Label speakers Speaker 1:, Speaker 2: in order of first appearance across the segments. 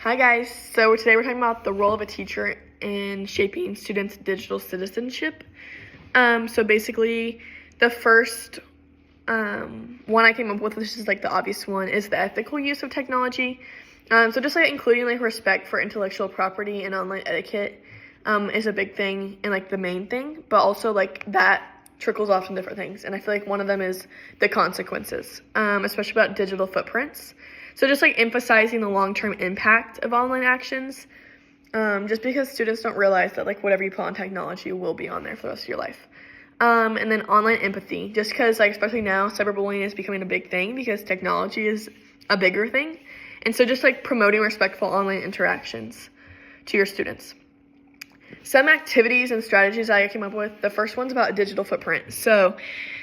Speaker 1: Hi guys, so today we're talking about the role of a teacher in shaping students' digital citizenship. So basically the first one I came up with, which is like the obvious one, is the ethical use of technology. So just like including like respect for intellectual property and online etiquette is a big thing and like the main thing, but also like that trickles off in different things. And I feel like one of them is the consequences, especially about digital footprints. So just like emphasizing the long-term impact of online actions, just because students don't realize that like whatever you put on technology will be on there for the rest of your life. And then online empathy, just because like especially now cyberbullying is becoming a big thing because technology is a bigger thing. And so just like promoting respectful online interactions to your students. Some activities and strategies I came up with. The first one's about a digital footprint. So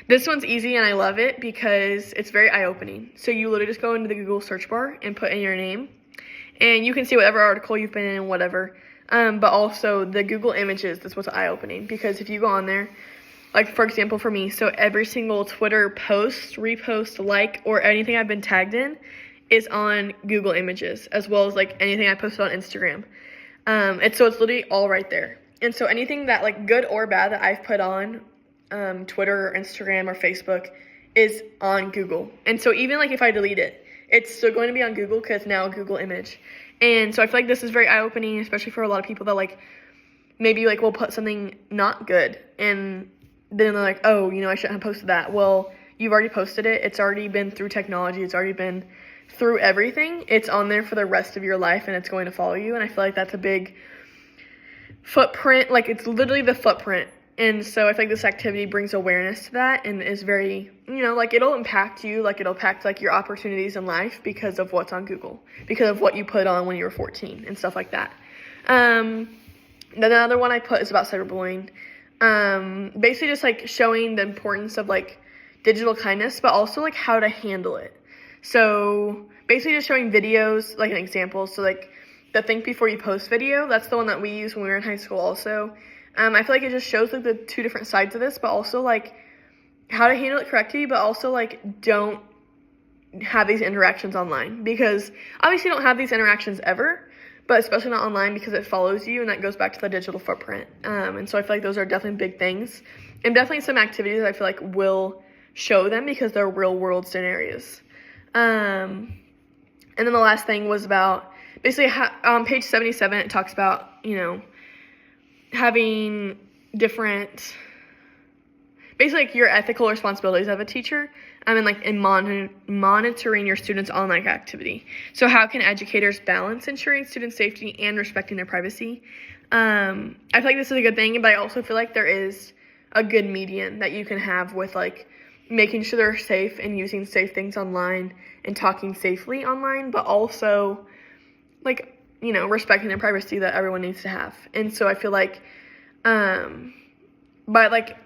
Speaker 1: this one's easy and I love it because it's very eye-opening. So you literally just go into the Google search bar and put in your name and you can see whatever article you've been in and whatever. But also the Google images, that's what's eye-opening, because if you go on there, like for example for me, so every single Twitter post, repost, like, or anything I've been tagged in is on Google Images, as well as like anything I posted on Instagram. And so it's literally all right there. And so anything that like good or bad that I've put on Twitter or Instagram or Facebook is on Google. And so even like if I delete it, it's still going to be on Google because it's now a Google image. And so I feel like this is very eye-opening, especially for a lot of people that like maybe like will put something not good and then they're like, oh, I shouldn't have posted that. Well, you've already posted it. It's already been through technology. It's already been through everything. It's on there for the rest of your life and it's going to follow you. And I feel like that's a big footprint. Like it's literally the footprint. And so I feel like this activity brings awareness to that and is very, like it'll impact you, like it'll impact like your opportunities in life because of what's on Google, because of what you put on when you were 14 and stuff like that. Then another one I put is about cyberbullying. Basically just like showing the importance of like digital kindness, but also like how to handle it. So basically just showing videos, like an example. So like the think before you post video, that's the one that we used when we were in high school also. I feel like it just shows like the two different sides of this, but also like how to handle it correctly, but also like don't have these interactions online, because obviously you don't have these interactions ever, but especially not online because it follows you, and that goes back to the digital footprint. And so I feel like those are definitely big things, and definitely some activities that I feel like will show them because they're real world scenarios. And then the last thing was about basically on page 77, it talks about, having different, basically like your ethical responsibilities of a teacher, and like in monitoring your students' online activity. So how can educators balance ensuring student safety and respecting their privacy? I feel like this is a good thing, but I also feel like there is a good median that you can have with like making sure they're safe and using safe things online and talking safely online, but also like, respecting their privacy that everyone needs to have. And so I feel like, but like,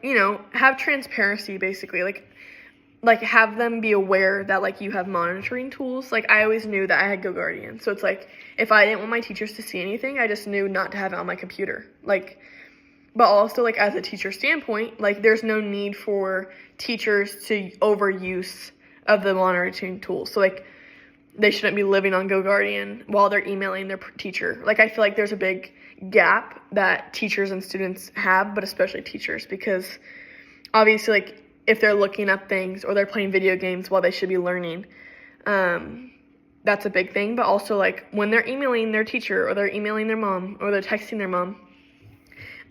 Speaker 1: have transparency basically, like have them be aware that like you have monitoring tools. Like I always knew that I had GoGuardian. So it's like, if I didn't want my teachers to see anything, I just knew not to have it on my computer. Like, but also like as a teacher standpoint, like there's no need for teachers to overuse of the monitoring tools. So like they shouldn't be living on GoGuardian while they're emailing their teacher. Like I feel like there's a big gap that teachers and students have, but especially teachers, because obviously like if they're looking up things or they're playing video games while they should be learning, that's a big thing. But also like when they're emailing their teacher or they're emailing their mom or they're texting their mom,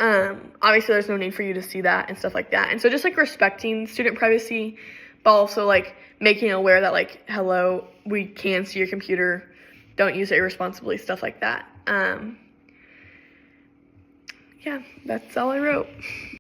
Speaker 1: obviously there's no need for you to see that and stuff like that. And so just like respecting student privacy, but also like making aware that like, hello, we can see your computer, don't use it irresponsibly, stuff like that. Yeah, that's all I wrote.